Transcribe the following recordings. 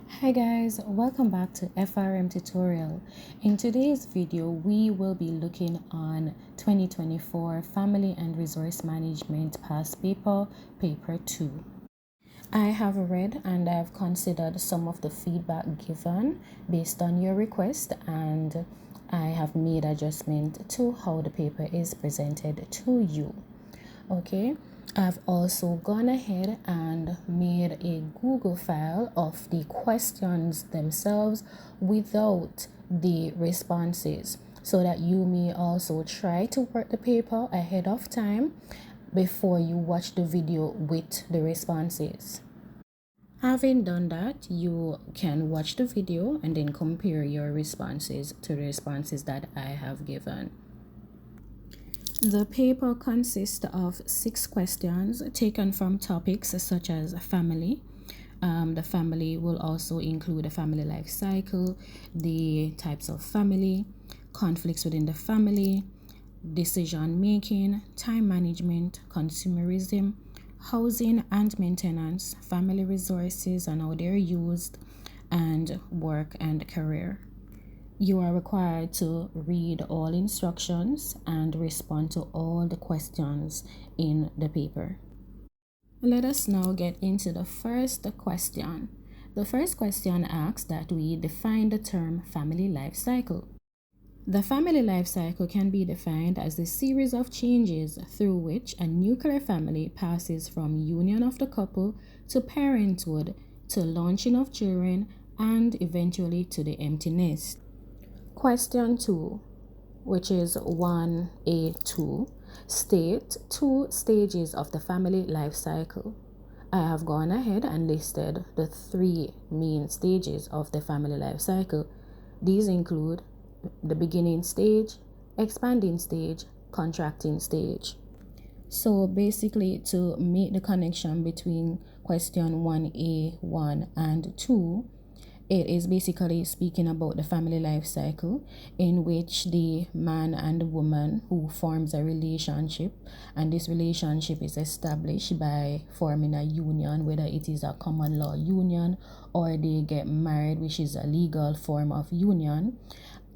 Hi guys, welcome back to FRM Tutorial. In today's video, we will be looking on 2024 Family and Resource Management Past Paper, Paper 2. I have read and I've considered some of the feedback given based on your request, and I have made adjustment to how the paper is presented to you. Okay, I've also gone ahead and made a Google file of the questions themselves without the responses, so that you may also try to work the paper ahead of time before you watch the video with the responses. Having done that, you can watch the video and then compare your responses to the responses that I have given. The paper consists of 6 questions taken from topics such as family. The family will also include a family life cycle, the types of family, conflicts within the family, decision making, time management, consumerism, housing and maintenance, family resources and how they're used, and work and career. You are required to read all instructions and respond to all the questions in the paper. Let us now get into the first question. The first question asks that we define the term family life cycle. The family life cycle can be defined as the series of changes through which a nuclear family passes from union of the couple to parenthood to launching of children and eventually to the empty nest. Question 2, which is 1A2, state 2 stages of the family life cycle. I have gone ahead and listed the 3 main stages of the family life cycle. These include the beginning stage, expanding stage, contracting stage. So basically, to make the connection between question 1A1 and 2, it is basically speaking about the family life cycle, in which the man and woman who forms a relationship, and this relationship is established by forming a union, whether it is a common law union or they get married, which is a legal form of union.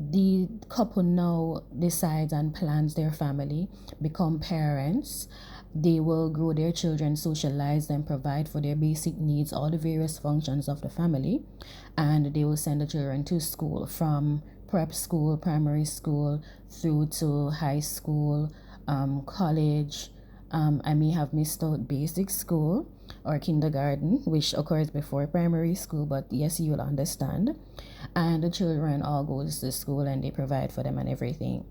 The couple now decides and plans their family, become parents. They will grow their children, socialize them, provide for their basic needs, all the various functions of the family, and they will send the children to school, from prep school, primary school, through to high school, college. I may have missed out basic school or kindergarten, which occurs before primary school, but yes, you'll understand. And the children all goes to school and they provide for them and everything.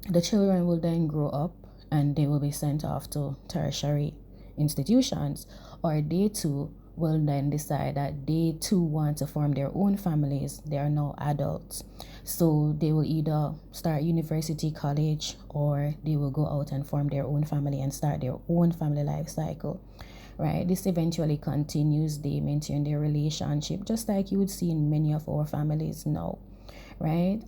The children will then grow up and they will be sent off to tertiary institutions, or they too will then decide that they too want to form their own families. They are now adults, so they will either start university, college, or they will go out and form their own family and start their own family life cycle. Right, this eventually continues. They maintain their relationship just like you would see in many of our families now, right?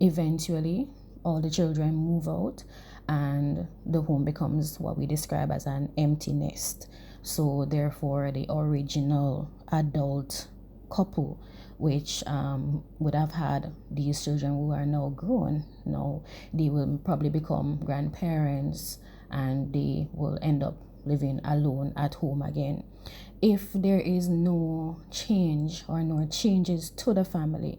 Eventually all the children move out and the home becomes what we describe as an empty nest. So therefore the original adult couple, which would have had these children who are now grown, now they will probably become grandparents and they will end up living alone at home again. If there is no change or no changes to the family,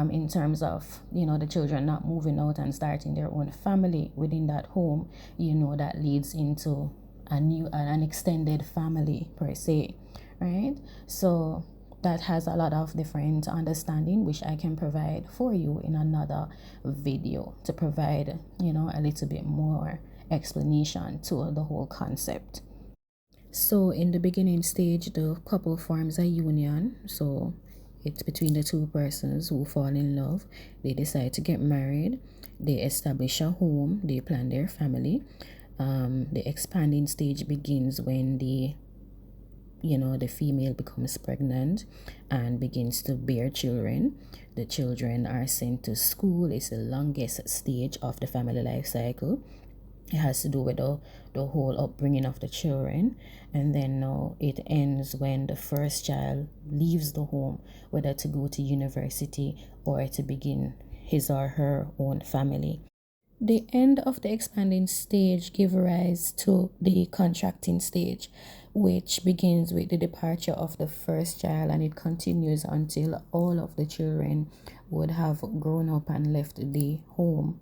in terms of the children not moving out and starting their own family within that home, that leads into an extended family per se, right? So that has a lot of different understanding, which I can provide for you in another video to provide a little bit more explanation to the whole concept. So in the beginning stage, the couple forms a union. So it's between the two persons who fall in love. They decide to get married. They establish a home. They plan their family. The expanding stage begins when the female becomes pregnant and begins to bear children. The children are sent to school. It's the longest stage of the family life cycle. It has to do with the whole upbringing of the children. And then now it ends when the first child leaves the home, whether to go to university or to begin his or her own family. The end of the expanding stage gives rise to the contracting stage, which begins with the departure of the first child, and it continues until all of the children would have grown up and left the home.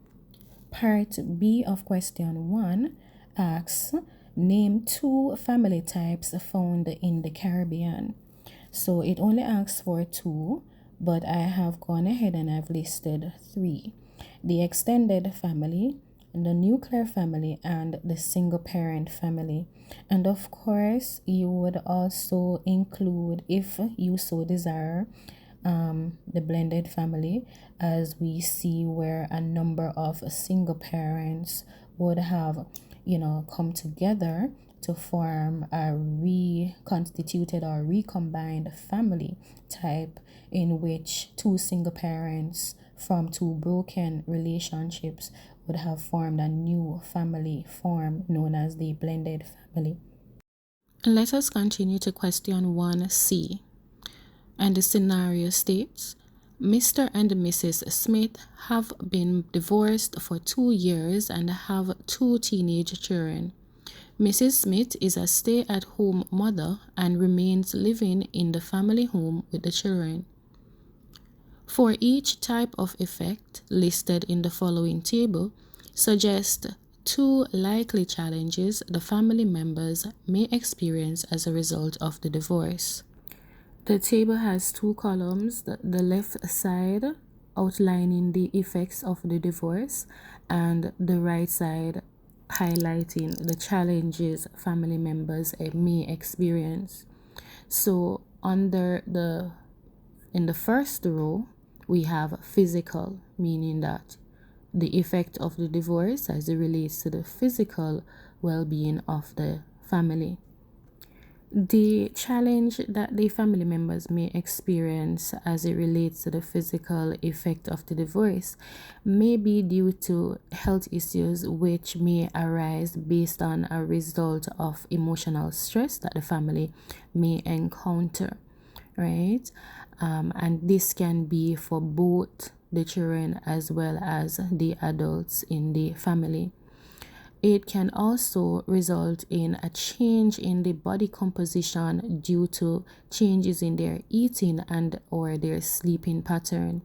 Part B of question 1 asks, name 2 family types found in the Caribbean. So it only asks for 2, but I have gone ahead and I've listed 3. The extended family, the nuclear family, and the single parent family. And of course, you would also include, if you so desire, the blended family, as we see where a number of single parents would have come together to form a reconstituted or recombined family type, in which 2 single parents from 2 broken relationships would have formed a new family form known as the blended family. Let us continue to question 1C. And the scenario states, Mr. and Mrs. Smith have been divorced for 2 years and have 2 teenage children. Mrs. Smith is a stay-at-home mother and remains living in the family home with the children. For each type of effect listed in the following table, suggest 2 likely challenges the family members may experience as a result of the divorce. The table has 2 columns, the left side outlining the effects of the divorce and the right side highlighting the challenges family members may experience. So in the first row, we have physical, meaning that the effect of the divorce as it relates to the physical well-being of the family. The challenge that the family members may experience as it relates to the physical effect of the divorce may be due to health issues which may arise based on a result of emotional stress that the family may encounter, right? And this can be for both the children as well as the adults in the family. It can also result in a change in the body composition due to changes in their eating and or their sleeping pattern.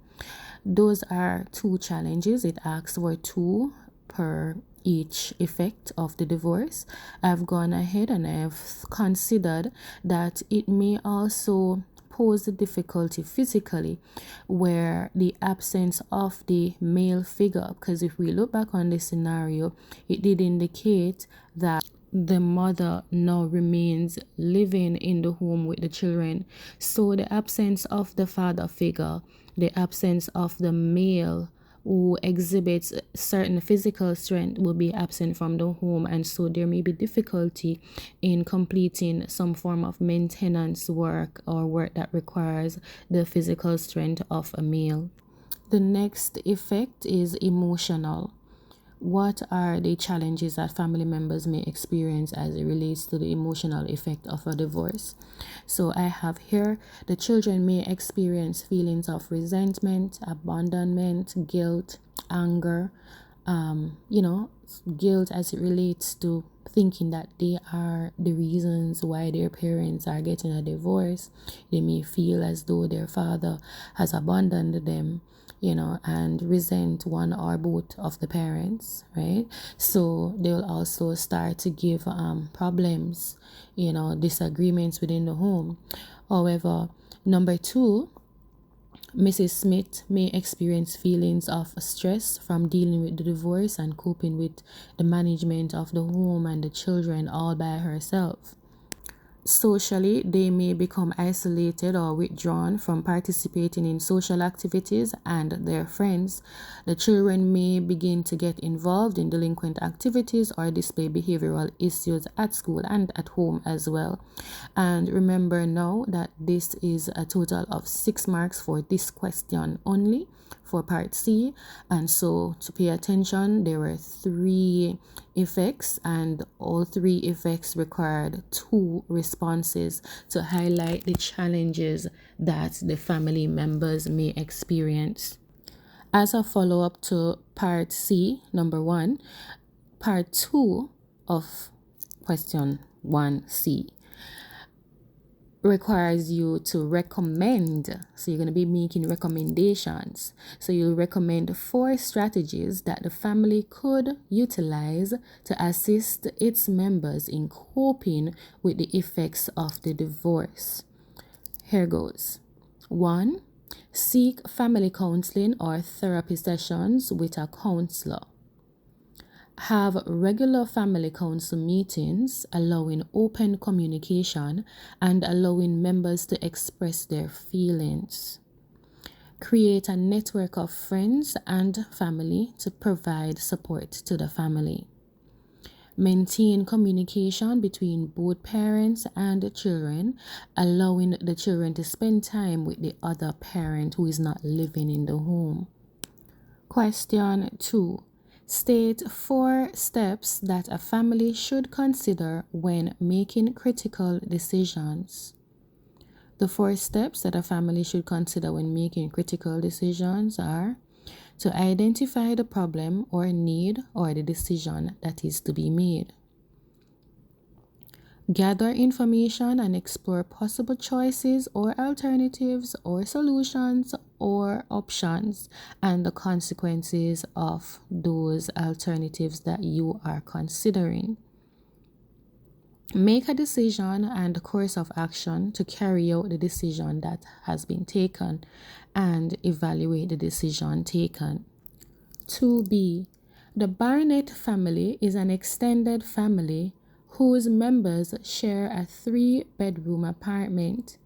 Those are 2 challenges. It asks for 2 per each effect of the divorce. I've gone ahead and I've considered that it may also pose a difficulty physically, where the absence of the male figure, because if we look back on the scenario, it did indicate that the mother now remains living in the home with the children. So the absence of the father figure, the absence of the male who exhibits certain physical strength will be absent from the home, and so there may be difficulty in completing some form of maintenance work or work that requires the physical strength of a male. The next effect is emotional. What are the challenges that family members may experience as it relates to the emotional effect of a divorce? So I have here, the children may experience feelings of resentment, abandonment, guilt, anger, guilt as it relates to thinking that they are the reasons why their parents are getting a divorce. They may feel as though their father has abandoned them, and resent one or both of the parents, right? So they will also start to give problems, disagreements within the home. However, number 2, Mrs. Smith may experience feelings of stress from dealing with the divorce and coping with the management of the home and the children all by herself. Socially, they may become isolated or withdrawn from participating in social activities and their friends. The children may begin to get involved in delinquent activities or display behavioral issues at school and at home as well. And remember now that this is a total of 6 marks for this question only. for part C. And so to pay attention, there were 3 effects, and all 3 effects required 2 responses to highlight the challenges that the family members may experience. As a follow-up to part C, number 1, part 2 of question 1C requires you to recommend. So you're going to be making recommendations. So you'll recommend 4 strategies that the family could utilize to assist its members in coping with the effects of the divorce. Here goes. 1. Seek family counseling or therapy sessions with a counselor. Have regular family council meetings, allowing open communication and allowing members to express their feelings. Create a network of friends and family to provide support to the family. Maintain communication between both parents and the children, allowing the children to spend time with the other parent who is not living in the home. Question 2. State 4 steps that a family should consider when making critical decisions. The 4 steps that a family should consider when making critical decisions are: to identify the problem or need or the decision that is to be made. Gather information and explore possible choices or alternatives or solutions or options and the consequences of those alternatives that you are considering. Make a decision and course of action to carry out the decision that has been taken and evaluate the decision taken. 2B. The Barnett family is an extended family whose members share a 3-bedroom apartment.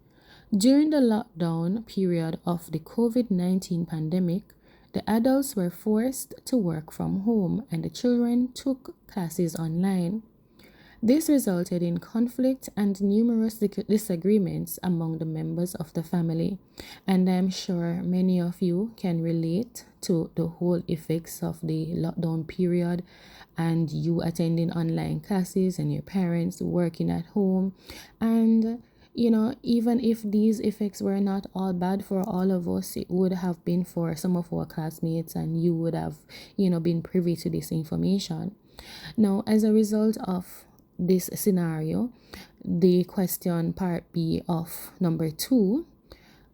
During the lockdown period of the COVID-19 pandemic, the adults were forced to work from home and the children took classes online. This resulted in conflict and numerous disagreements among the members of the family, and I'm sure many of you can relate to the whole effects of the lockdown period and you attending online classes and your parents working at home. And even if these effects were not all bad for all of us, it would have been for some of our classmates, and you would have been privy to this information. Now, as a result of this scenario, the question part B of number 2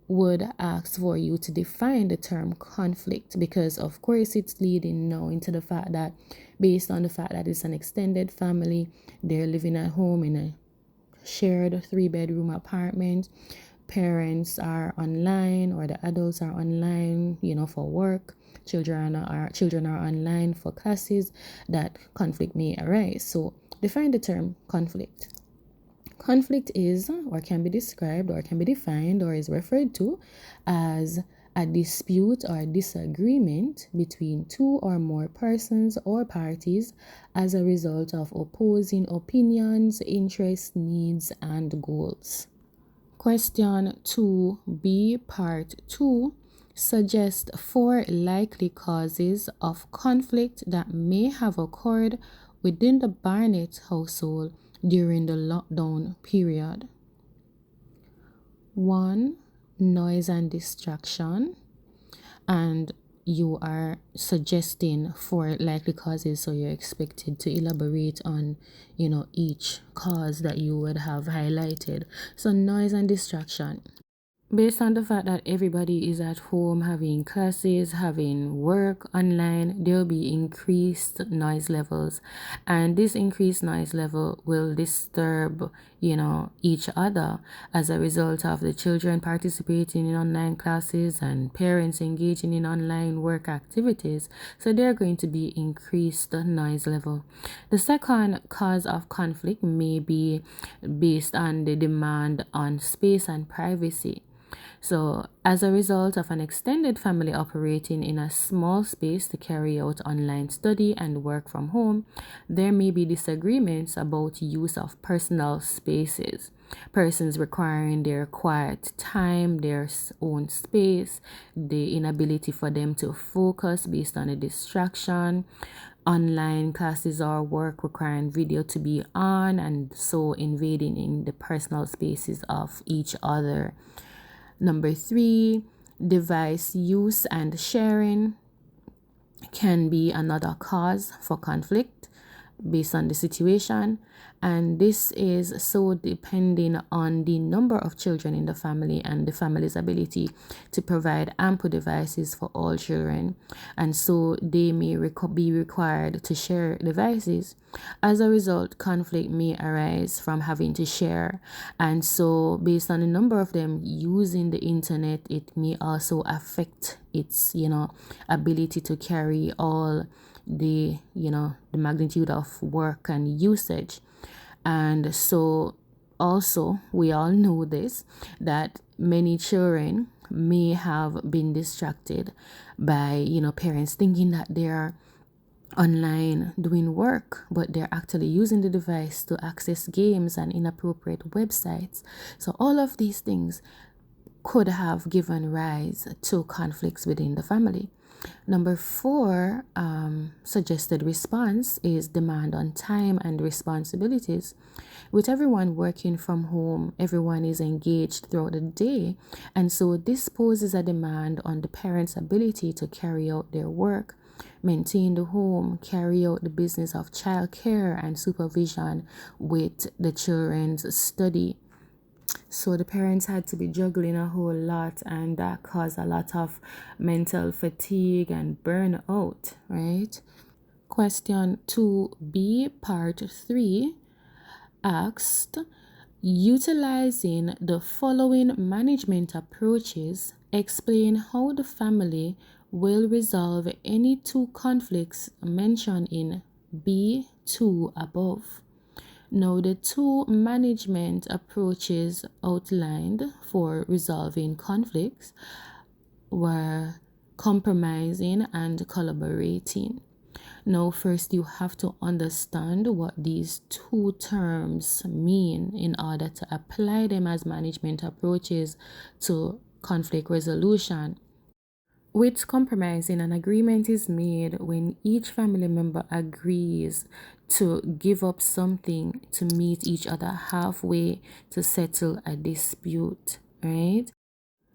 would ask for you to define the term conflict, because of course it's leading now into the fact that, based on the fact that it's an extended family, they're living at home in a shared 3-bedroom apartment, parents are online or the adults are online for work, children are online for classes, that conflict may arise. So define the term conflict. Conflict is, or can be described, or can be defined, or is referred to as a dispute or disagreement between 2 or more persons or parties as a result of opposing opinions, interests, needs, and goals. Question 2B, part 2, suggests 4 likely causes of conflict that may have occurred within the Barnett household during the lockdown period. 1. Noise and distraction. And you are suggesting 4 likely causes, so you're expected to elaborate on each cause that you would have highlighted. So noise and distraction. Based on the fact that everybody is at home having classes, having work online, there will be increased noise levels, and this increased noise level will disturb each other as a result of the children participating in online classes and parents engaging in online work activities. So there are going to be increased noise level. The second cause of conflict may be based on the demand on space and privacy. So, as a result of an extended family operating in a small space to carry out online study and work from home, there may be disagreements about use of personal spaces. persons requiring their quiet time, their own space, the inability for them to focus based on a distraction, online classes or work requiring video to be on, and so invading in the personal spaces of each other. Number 3, device use and sharing can be another cause for conflict based on the situation, and this is so depending on the number of children in the family and the family's ability to provide ample devices for all children, and so they may be required to share devices. As a result, conflict may arise from having to share, and so based on the number of them using the internet, it may also affect its ability to carry all the magnitude of work and usage. And so also we all know this, that many children may have been distracted by parents thinking that they are online doing work, but they're actually using the device to access games and inappropriate websites. So all of these things could have given rise to conflicts within the family. Number 4, suggested response is demand on time and responsibilities. With everyone working from home, everyone is engaged throughout the day, and so this poses a demand on the parents' ability to carry out their work, maintain the home, carry out the business of childcare and supervision with the children's study. So the parents had to be juggling a whole lot, and that caused a lot of mental fatigue and burnout, right? Question 2B, part 3 asked, utilizing the following management approaches, explain how the family will resolve any 2 conflicts mentioned in B2 above. Now, the 2 management approaches outlined for resolving conflicts were compromising and collaborating. Now, first you have to understand what these 2 terms mean in order to apply them as management approaches to conflict resolution. With compromising, an agreement is made when each family member agrees to give up something to meet each other halfway to settle a dispute, right?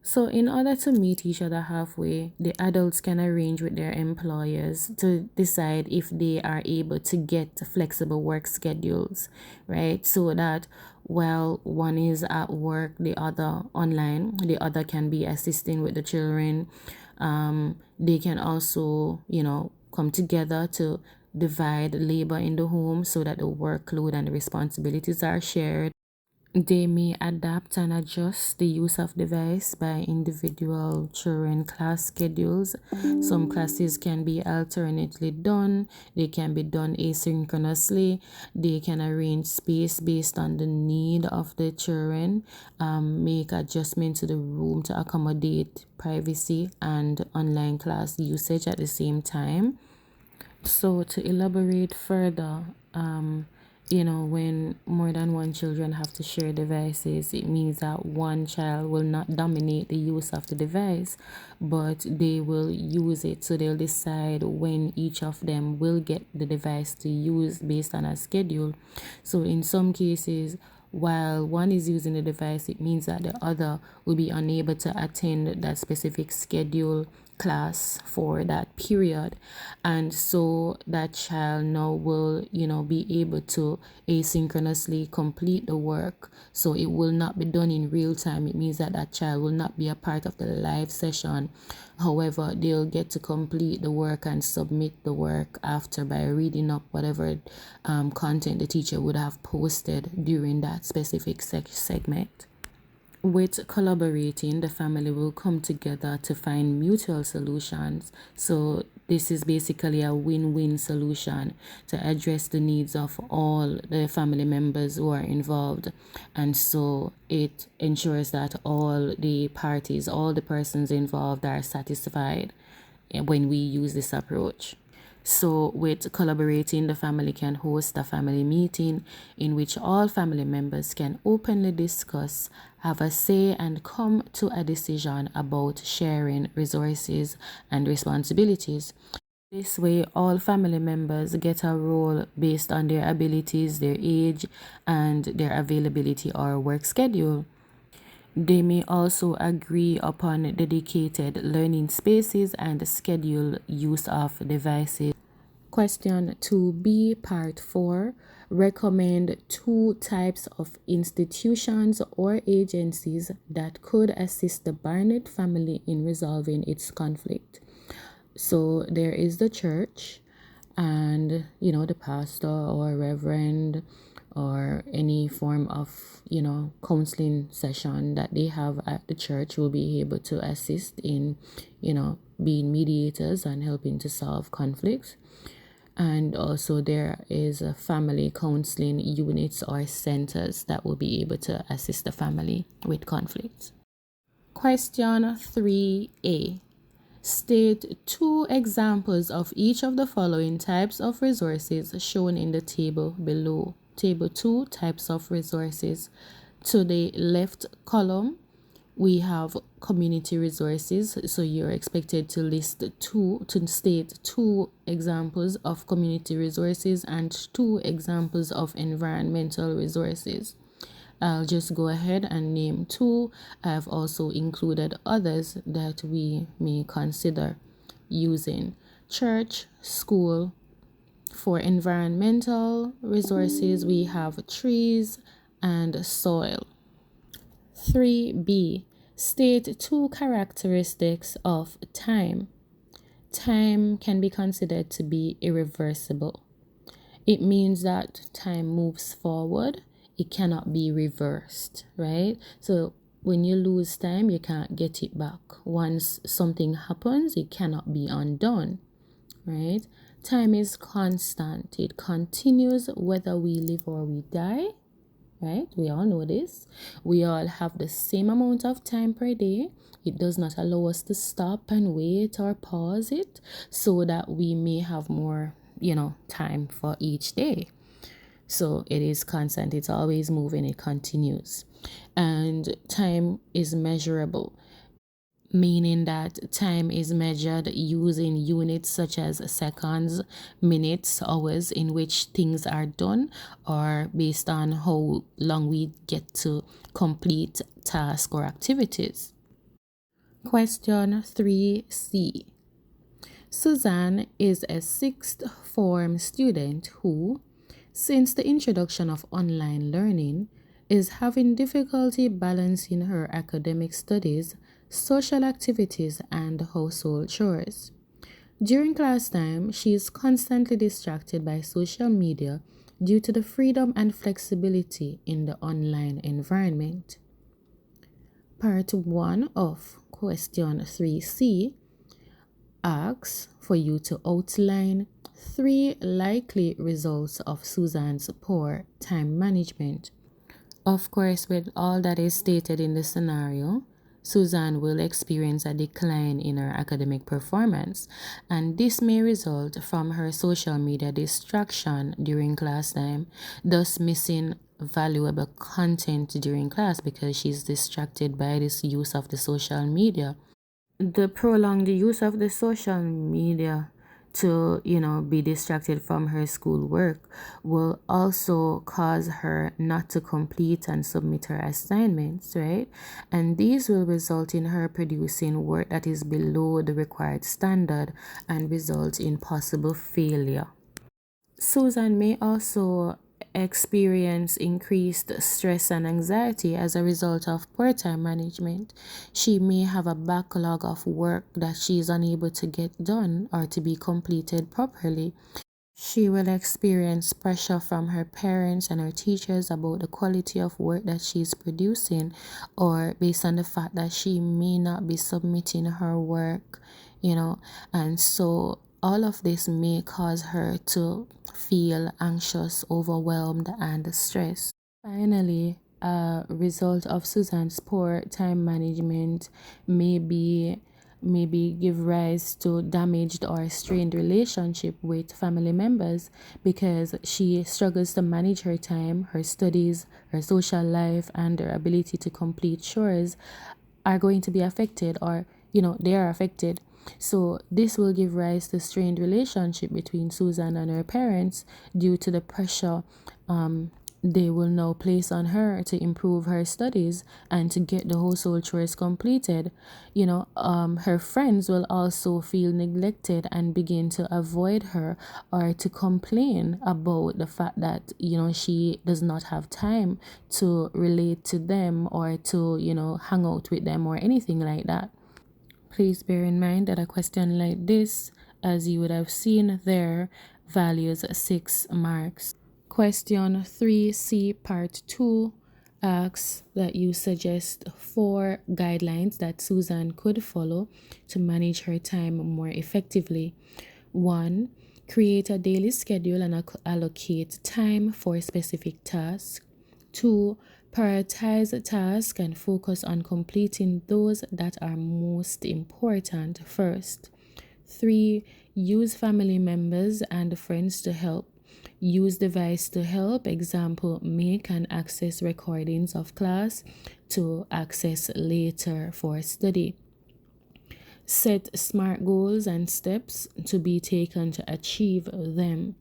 So in order to meet each other halfway, the adults can arrange with their employers to decide if they are able to get flexible work schedules, right? So that while one is at work, the other online, the other can be assisting with the children. They can also, come together to divide labor in the home so that the workload and the responsibilities are shared. They may adapt and adjust the use of device by individual children class schedules. Some classes can be alternately done. They can be done asynchronously. They can arrange space based on the need of the children, make adjustments to the room to accommodate privacy and online class usage at the same time. So to elaborate further, when more than one children have to share devices, it means that one child will not dominate the use of the device, but they will use it. So they'll decide when each of them will get the device to use based on a schedule. So in some cases, while one is using the device, it means that the other will be unable to attend that specific schedule class for that period, and so that child now will be able to asynchronously complete the work, so it will not be done in real time. It means that that child will not be a part of the live session. However, they'll get to complete the work and submit the work after by reading up whatever content the teacher would have posted during that specific segment. With collaborating, the family will come together to find mutual solutions. So this is basically a win-win solution to address the needs of all the family members who are involved. And so it ensures that all the parties, all the persons involved are satisfied when we use this approach. So, with collaborating, the family can host a family meeting in which all family members can openly discuss, have a say, and come to a decision about sharing resources and responsibilities. This way, all family members get a role based on their abilities, their age, and their availability or work schedule. They may also agree upon dedicated learning spaces and schedule use of devices. Question 2b, part 4. Recommend 2 types of institutions or agencies that could assist the Barnett family in resolving its conflict. So there is the church, and the pastor or reverend or any form of counseling session that they have at the church will be able to assist in being mediators and helping to solve conflicts. And also there is a family counseling units or centers that will be able to assist the family with conflicts. Question 3a. State 2 examples of each of the following types of resources shown in the table below. Table 2, types of resources. To the left column, we have community resources. So you're expected to state 2 examples of community resources and 2 examples of environmental resources. I'll just go ahead and name 2. I've also included others that we may consider using. Church, school. For environmental resources, we have trees and soil. 3b. State 2 characteristics of time. Time can be considered to be irreversible. It means that time moves forward. It cannot be reversed, right? So when you lose time, you can't get it back. Once something happens, it cannot be undone, right? Time is constant. It continues whether we live or we die, right? We all know this. We all have the same amount of time per day. It does not allow us to stop and wait or pause it so that we may have more time for each day. So it is constant, it's always moving, it continues. And time is measurable, meaning that time is measured using units such as seconds, minutes, hours in which things are done, or based on how long we get to complete tasks or activities. Question 3c. Suzanne is a 6th form student who, since the introduction of online learning, is having difficulty balancing her academic studies, social activities, and household chores. During class time, she is constantly distracted by social media due to the freedom and flexibility in the online environment. Part 1 of question 3c asks for you to outline 3 likely results of Suzanne's poor time management. Of course, with all that is stated in the scenario, Suzanne will experience a decline in her academic performance, and this may result from her social media distraction during class time, thus missing valuable content during class because she's distracted by this use of the social media. The prolonged use of the social media to be distracted from her schoolwork will also cause her not to complete and submit her assignments, right? And these will result in her producing work that is below the required standard and result in possible failure. Susan may also experience increased stress and anxiety as a result of poor time management. She may have a backlog of work that she is unable to get done or to be completed properly. She will experience pressure from her parents and her teachers about the quality of work that she is producing, or based on the fact that she may not be submitting her work, and so all of this may cause her to feel anxious, overwhelmed, and stressed. Finally, a result of Suzanne's poor time management may be maybe give rise to damaged or strained relationship with family members because she struggles to manage her time, her studies, her social life, and her ability to complete chores are going to be affected, or they are affected. So this will give rise to strained relationship between Susan and her parents due to the pressure they will now place on her to improve her studies and to get the household chores completed. Her friends will also feel neglected and begin to avoid her or to complain about the fact that she does not have time to relate to them or to hang out with them or anything like that. Please bear in mind that a question like this, as you would have seen there, values 6 marks. Question 3C part 2 asks that you suggest 4 guidelines that Susan could follow to manage her time more effectively. 1. Create a daily schedule and allocate time for specific tasks. 2. Prioritize tasks and focus on completing those that are most important first. 3. Use family members and friends to help. Use device to help, example, make and access recordings of class to access later for study. Set SMART goals and steps to be taken to achieve them.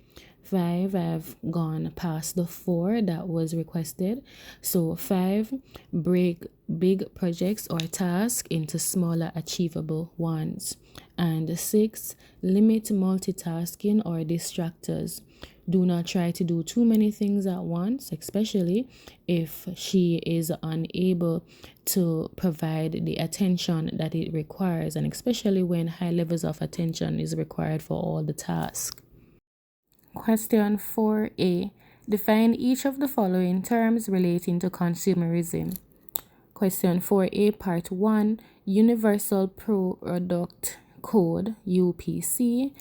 5, I've gone past the 4 that was requested. So 5, break big projects or tasks into smaller achievable ones. And 6, limit multitasking or distractors. Do not try to do too many things at once, especially if she is unable to provide the attention that it requires, and especially when high levels of attention is required for all the tasks. Question 4A. Define each of the following terms relating to consumerism. Question 4A part 1. Universal Product Code, UPC.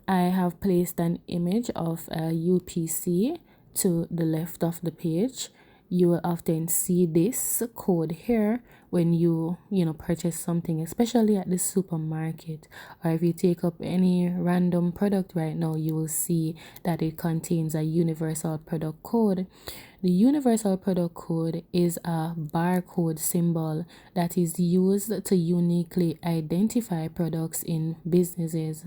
I have placed an image of a UPC to the left of the page. You will often see this code here when you purchase something, especially at the supermarket, or if you take up any random product right now, you will see that it contains a universal product code. The universal product code is a barcode symbol that is used to uniquely identify products in businesses.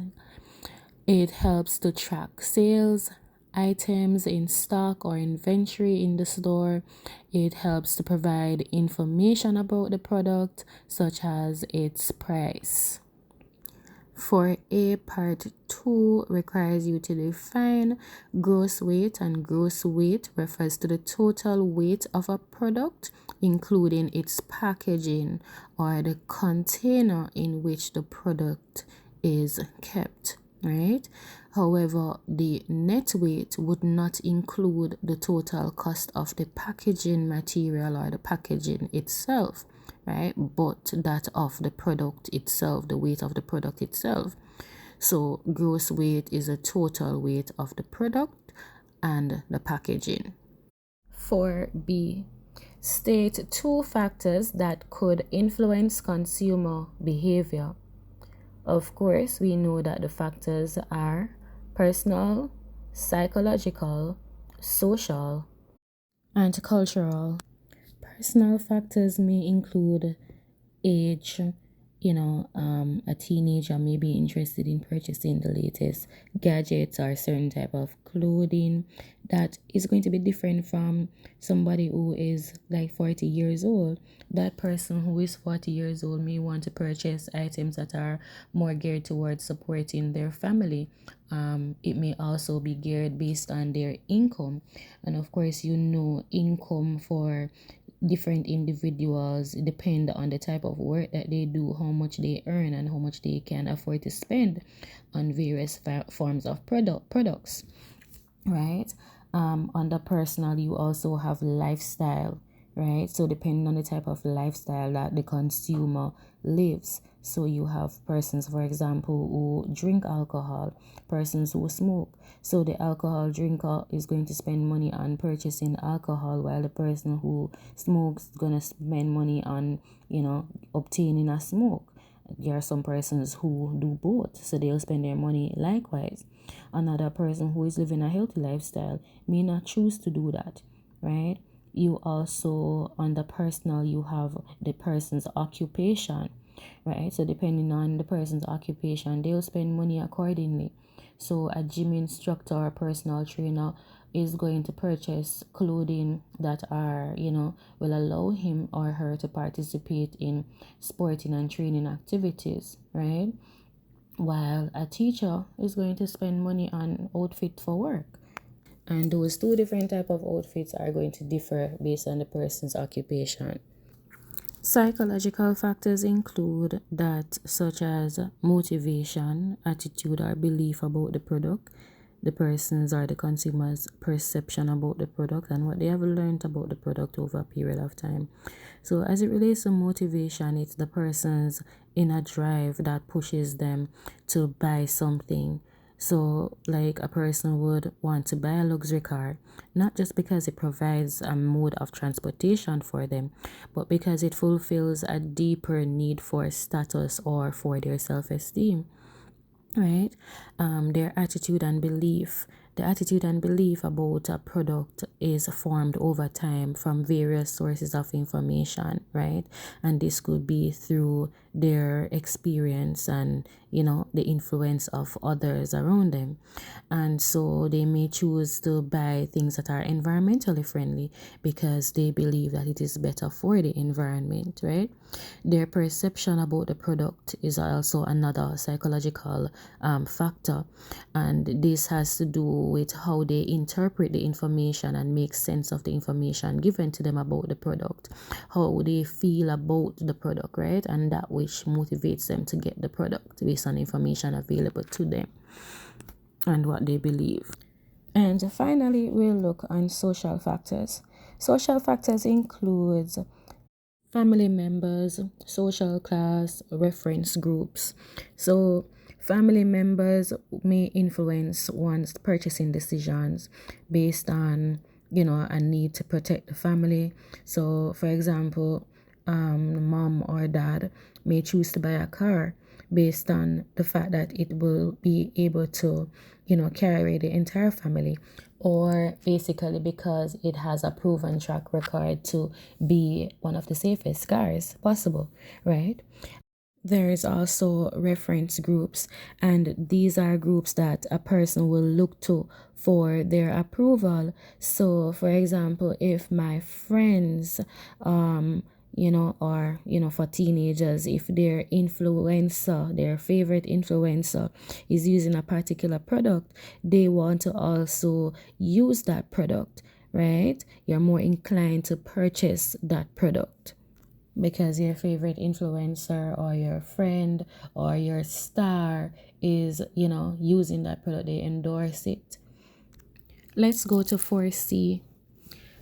It helps to track sales, items in stock or inventory in the store. It helps to provide information about the product, such as its price. 4A part 2 requires you to define gross weight, and gross weight refers to the total weight of a product, including its packaging or the container in which the product is kept, right? However, the net weight would not include the total cost of the packaging material or the packaging itself, right? But that of the product itself, the weight of the product itself. So gross weight is a total weight of the product and the packaging. 4B. State 2 factors that could influence consumer behavior. Of course, we know that the factors are personal, psychological, social, and cultural. Personal factors may include age. A teenager may be interested in purchasing the latest gadgets or certain type of clothing that is going to be different from somebody who is like 40 years old. That person who is 40 years old may want to purchase items that are more geared towards supporting their family. It may also be geared based on their income. And of course, income for different individuals depend on the type of work that they do, how much they earn, and how much they can afford to spend on various forms of products, right? Under personal, you also have lifestyle, right? So depending on the type of lifestyle that the consumer lives. So you have persons, for example, who drink alcohol, persons who smoke. So the alcohol drinker is going to spend money on purchasing alcohol, while the person who smokes is going to spend money on, obtaining a smoke. There are some persons who do both, so they'll spend their money likewise. Another person who is living a healthy lifestyle may not choose to do that, right? You also, on the personal, you have the person's occupation, right? So depending on the person's occupation, they'll spend money accordingly. So a gym instructor or personal trainer is going to purchase clothing that are, will allow him or her to participate in sporting and training activities, right? While a teacher is going to spend money on outfit for work. And those two different type of outfits are going to differ based on the person's occupation. Psychological factors include that such as motivation, attitude or belief about the product, the person's or the consumer's perception about the product, and what they have learned about the product over a period of time. So as it relates to motivation, it's the person's inner drive that pushes them to buy something. So like a person would want to buy a luxury car, not just because it provides a mode of transportation for them, but because it fulfills a deeper need for status or for their self-esteem, right? Their attitude and belief. The attitude and belief about a product is formed over time from various sources of information, right? And this could be through their experience and, the influence of others around them. And so they may choose to buy things that are environmentally friendly because they believe that it is better for the environment, right? Their perception about the product is also another psychological factor, and this has to do with how they interpret the information and make sense of the information given to them about the product, how they feel about the product, right? And that which motivates them to get the product based on information available to them and what they believe. And finally, we'll look on social factors. Social factors includes family members, social class, reference groups. So family members may influence one's purchasing decisions based on, a need to protect the family. So for example, mom or dad may choose to buy a car based on the fact that it will be able to, carry the entire family, or basically because it has a proven track record to be one of the safest cars possible, right? There is also reference groups, and these are groups that a person will look to for their approval. So for example, if my friends or for teenagers, if their influencer, their favorite influencer is using a particular product, they want to also use that product, right? You're more inclined to purchase that product because your favorite influencer or your friend or your star is, using that product. They endorse it. Let's go to 4C.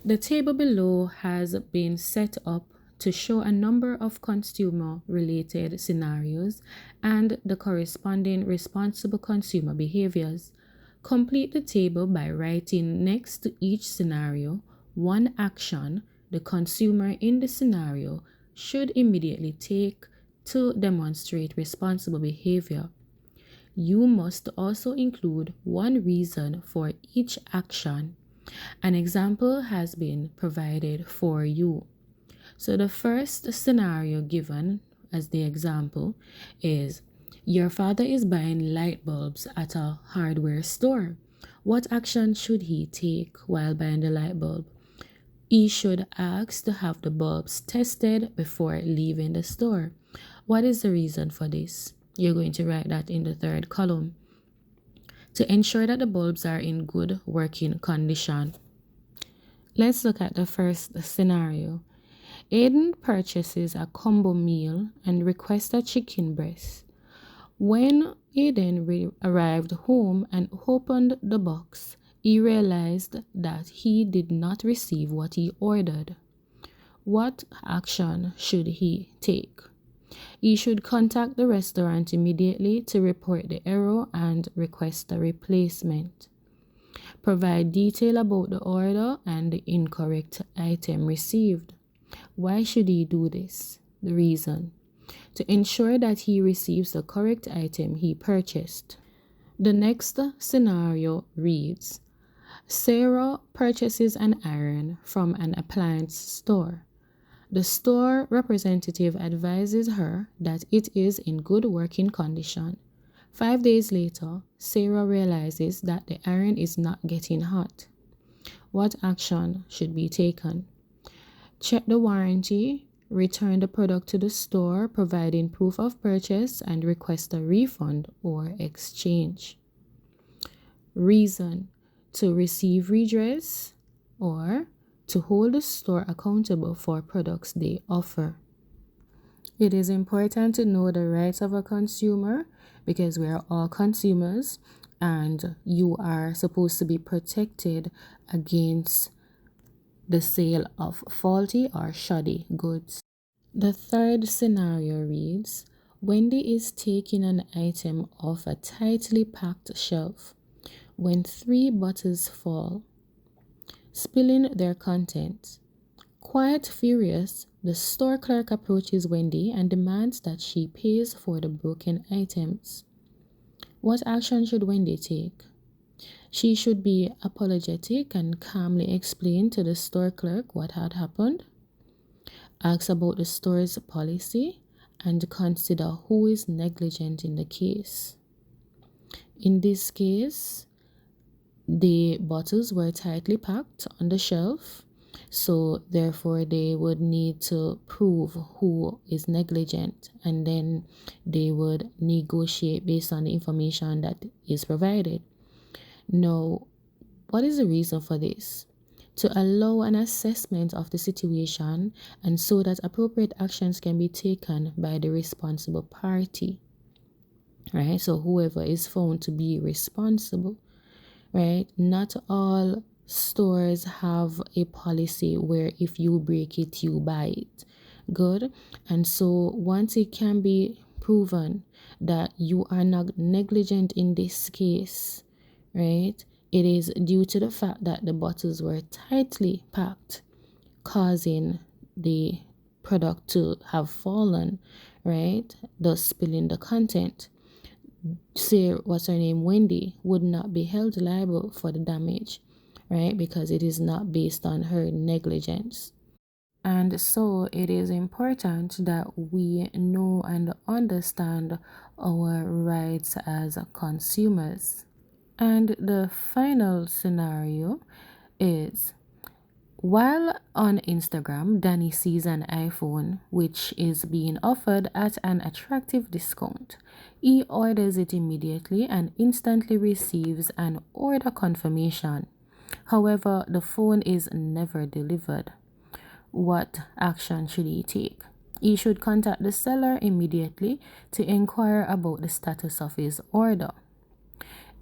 The table below has been set up to show a number of consumer-related scenarios and the corresponding responsible consumer behaviors. Complete the table by writing next to each scenario one action the consumer in the scenario should immediately take to demonstrate responsible behavior. You must also include one reason for each action. An example has been provided for you. So the first scenario given as the example is, your father is buying light bulbs at a hardware store. What action should he take while buying the light bulb? He should ask to have the bulbs tested before leaving the store. What is the reason for this? You're going to write that in the third column. To ensure that the bulbs are in good working condition. Let's look at the first scenario. Aiden purchases a combo meal and requests a chicken breast. When Aiden arrived home and opened the box, he realized that he did not receive what he ordered. What action should he take? He should contact the restaurant immediately to report the error and request a replacement. Provide detail about the order and the incorrect item received. Why should he do this? The reason. to ensure that he receives the correct item he purchased. The next scenario reads, Sarah purchases an iron from an appliance store. The store representative advises her that it is in good working condition. 5 days later, Sarah realizes that the iron is not getting hot. What action should be taken? Check the warranty, return the product to the store, providing proof of purchase, and request a refund or exchange. Reason: to receive redress or to hold the store accountable for products they offer. It is important to know the rights of a consumer because we are all consumers and you are supposed to be protected against the sale of faulty or shoddy goods. The third scenario reads, Wendy is taking an item off a tightly packed shelf when 3 bottles fall, spilling their contents. Quite furious, the store clerk approaches Wendy and demands that she pays for the broken items. What action should Wendy take? She should be apologetic and calmly explain to the store clerk what had happened, ask about the store's policy, and consider who is negligent in the case. In this case, the bottles were tightly packed on the shelf, so therefore they would need to prove who is negligent, and then they would negotiate based on the information that is provided. Now, what is the reason for this? To allow an assessment of the situation and so that appropriate actions can be taken by the responsible party, right? So whoever is found to be responsible, right? Not all stores have a policy where if you break it, you buy it. Good. And so once it can be proven that you are not negligent in this case, right? It is due to the fact that the bottles were tightly packed, causing the product to have fallen, right? Thus spilling the content. Say, what's her name, Wendy, would not be held liable for the damage, right? Because it is not based on her negligence. And so it is important that we know and understand our rights as consumers. And the final scenario is, while on Instagram, Danny sees an iPhone which is being offered at an attractive discount. He orders it immediately and instantly receives an order confirmation. However, the phone is never delivered. What action should he take? He should contact the seller immediately to inquire about the status of his order.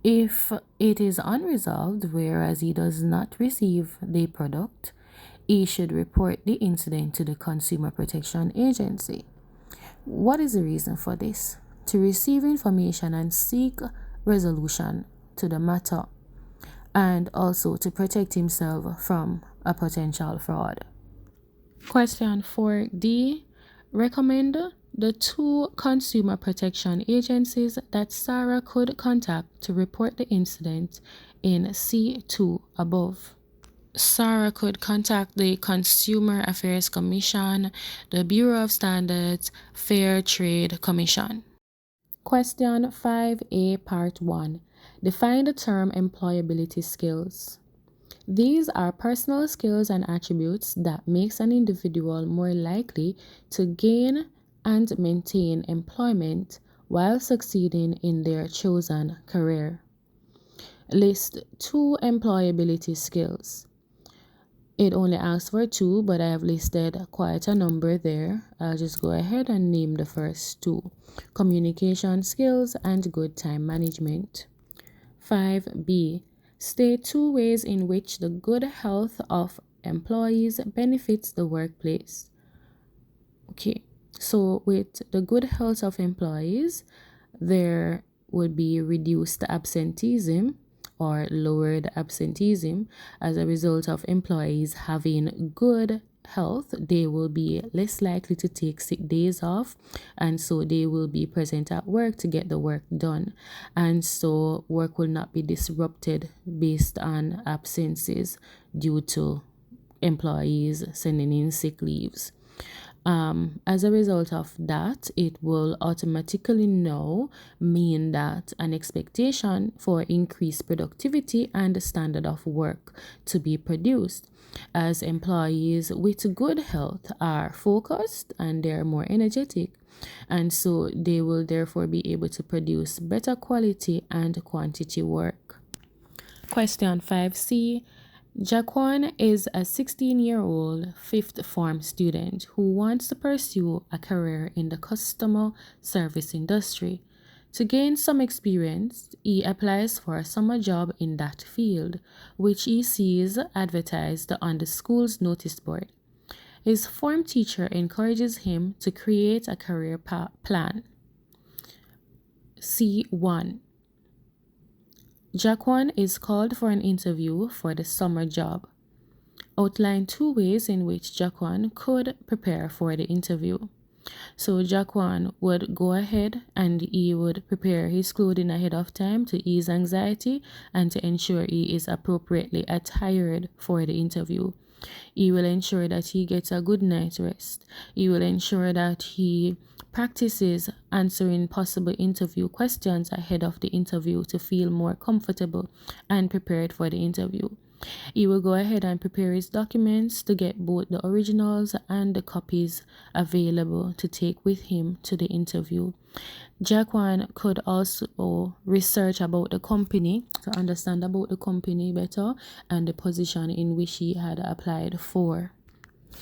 If it is unresolved, whereas he does not receive the product, he should report the incident to the Consumer Protection Agency. What is the reason for this? To receive information and seek resolution to the matter, and also to protect himself from a potential fraud. Question 4D. Recommend the 2 consumer protection agencies that Sarah could contact to report the incident in C2 above. Sarah could contact the Consumer Affairs Commission, the Bureau of Standards, Fair Trade Commission. Question 5A Part 1. Define the term employability skills. These are personal skills and attributes that makes an individual more likely to gain and maintain employment while succeeding in their chosen career. List 2 employability skills. It only asks for 2, but I have listed quite a number there. I'll just go ahead and name the first 2. Communication skills and good time management. 5B. State 2 ways in which the good health of employees benefits the workplace. Okay, so with the good health of employees, there would be reduced absenteeism or lowered absenteeism as a result of employees having good health, they will be less likely to take sick days off, and so they will be present at work to get the work done, and so work will not be disrupted based on absences due to employees sending in sick leaves. As a result of that, it will automatically now mean that an expectation for increased productivity and the standard of work to be produced, as employees with good health are focused and they're more energetic, and so they will therefore be able to produce better quality and quantity work. Question 5C. Jaquan is a 16-year-old fifth form student who wants to pursue a career in the customer service industry. To gain some experience, he applies for a summer job in that field, which he sees advertised on the school's notice board. His form teacher encourages him to create a career plan. C1. Jaquan is called for an interview for the summer job. Outline 2 ways in which Jaquan could prepare for the interview. So Jaquan would go ahead and he would prepare his clothing ahead of time to ease anxiety and to ensure he is appropriately attired for the interview. He will ensure that he gets a good night's rest. He will ensure that he practices answering possible interview questions ahead of the interview to feel more comfortable and prepared for the interview. He will go ahead and prepare his documents to get both the originals and the copies available to take with him to the interview. Jaquan could also research about the company to understand about the company better and the position in which he had applied for.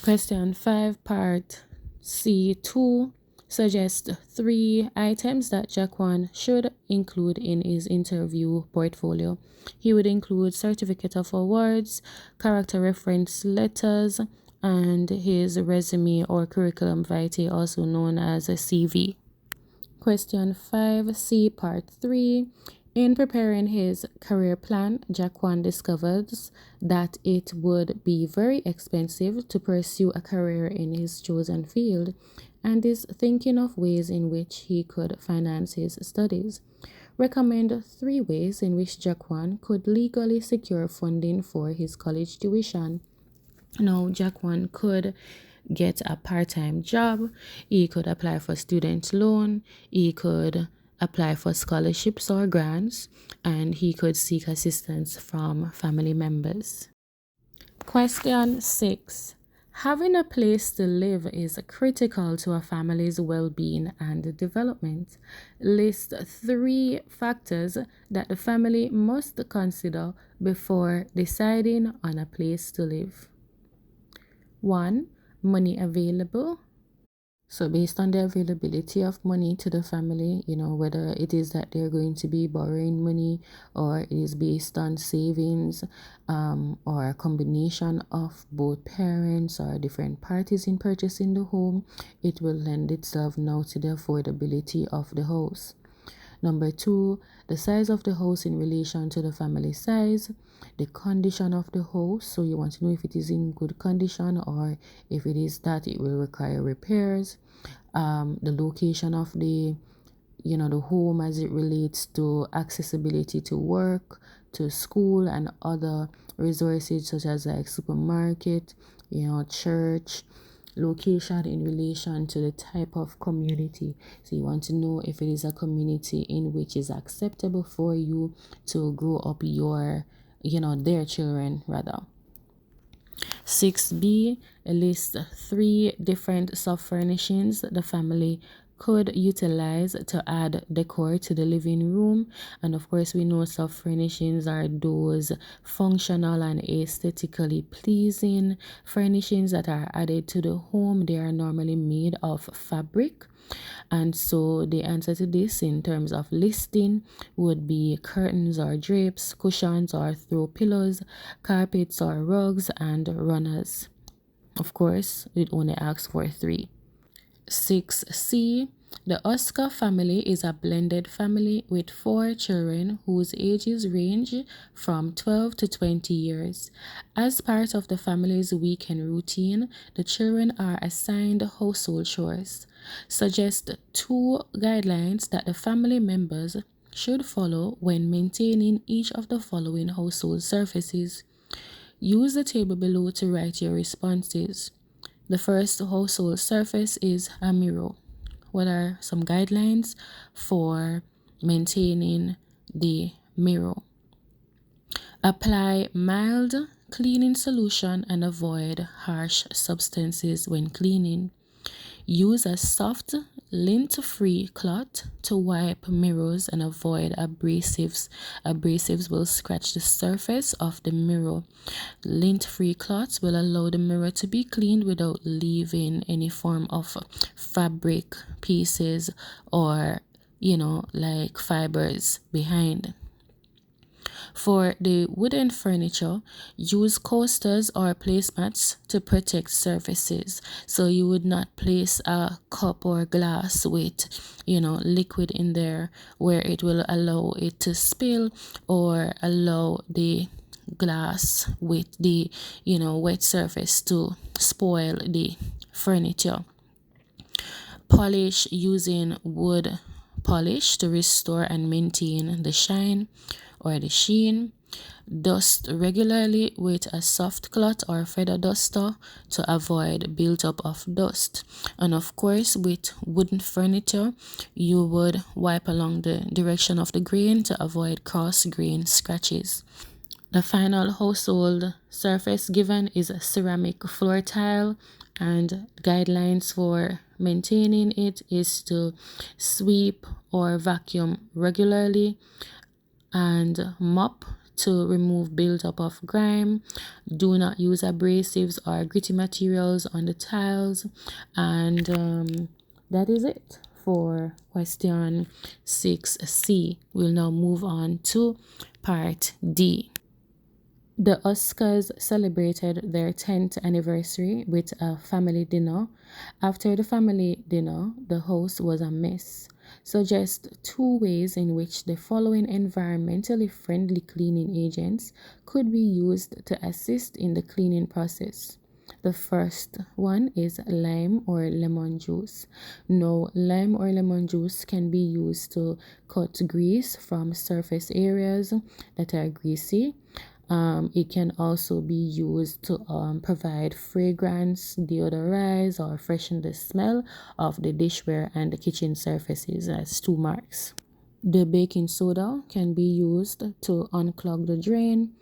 Question 5, part C2. Suggest 3 items that Jaquan should include in his interview portfolio. He would include certificate of awards, character reference letters, and his resume or curriculum vitae, also known as a CV. Question 5C, part 3. In preparing his career plan, Jaquan discovers that it would be very expensive to pursue a career in his chosen field and is thinking of ways in which he could finance his studies. Recommend 3 ways in which Jaquan could legally secure funding for his college tuition. Now, Jaquan could get a part-time job, he could apply for student loan, he could apply for scholarships or grants, and he could seek assistance from family members. Question 6. Having a place to live is critical to a family's well-being and development. List 3 factors that the family must consider before deciding on a place to live. 1. Money available. So based on the availability of money to the family, whether it is that they're going to be borrowing money or it is based on savings, or a combination of both parents or different parties in purchasing the home, it will lend itself now to the affordability of the house. Number 2, the size of the house in relation to the family size, the condition of the house. So you want to know if it is in good condition or if it is that it will require repairs. The location of the home as it relates to accessibility to work, to school, and other resources such as like supermarket, church. Location in relation to the type of community. So you want to know if it is a community in which is acceptable for you to grow up their children rather. 6B, list 3 different soft furnishings the family could utilize to add decor to the living room. And of course, we know soft furnishings are those functional and aesthetically pleasing furnishings that are added to the home. They are normally made of fabric. And so the answer to this in terms of listing would be curtains or drapes, cushions or throw pillows, carpets or rugs, and runners. Of course, it only asks for 3. 6C, The Oscar family is a blended family with 4 children whose ages range from 12 to 20 years. As part of the family's weekend routine, the children are assigned household chores. Suggest 2 guidelines that the family members should follow when maintaining each of the following household surfaces. Use the table below to write your responses. The first household surface is a mirror. What are some guidelines for maintaining the mirror? Apply mild cleaning solution and avoid harsh substances when cleaning. Use a soft, lint-free cloth to wipe mirrors and avoid abrasives. Abrasives will scratch the surface of the mirror. Lint-free cloths will allow the mirror to be cleaned without leaving any form of fabric pieces or, like fibers behind. For the wooden furniture, use coasters or placemats to protect surfaces. So you would not place a cup or glass with, liquid in there where it will allow it to spill or allow the glass with the, wet surface to spoil the furniture. Polish using wood polish to restore and maintain the shine or the sheen. Dust regularly with a soft cloth or feather duster to avoid buildup of dust. And of course, with wooden furniture, you would wipe along the direction of the grain to avoid cross grain scratches. The final household surface given is a ceramic floor tile, and guidelines for maintaining it is to sweep or vacuum regularly and mop to remove buildup of grime. Do not use abrasives or gritty materials on the tiles. And that is it for question 6C. We'll now move on to part D. The Oscars celebrated their 10th anniversary with a family dinner. After the family dinner, the house was a mess. Suggest 2 ways in which the following environmentally friendly cleaning agents could be used to assist in the cleaning process. The first one is lime or lemon juice. Now, lime or lemon juice can be used to cut grease from surface areas that are greasy. It can also be used to provide fragrance, deodorize, or freshen the smell of the dishware and the kitchen surfaces as 2 marks. The baking soda can be used to unclog the drain.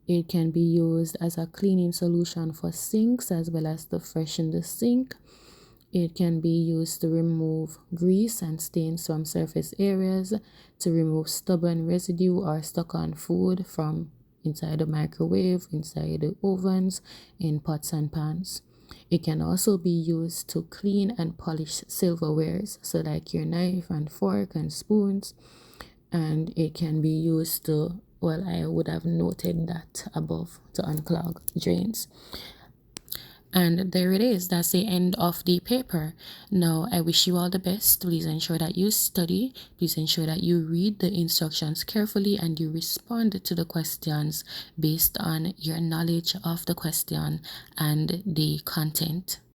It can be used as a cleaning solution for sinks as well as to freshen the sink. It can be used to remove grease and stains from surface areas, to remove stubborn residue or stuck on food from inside the microwave, inside the ovens, in pots and pans. It can also be used to clean and polish silverwares, so like your knife and fork and spoons. And it can be used to, I would have noted that above, to unclog drains. And there it is. That's the end of the paper. Now, I wish you all the best. Please ensure that you study. Please ensure that you read the instructions carefully and you respond to the questions based on your knowledge of the question and the content.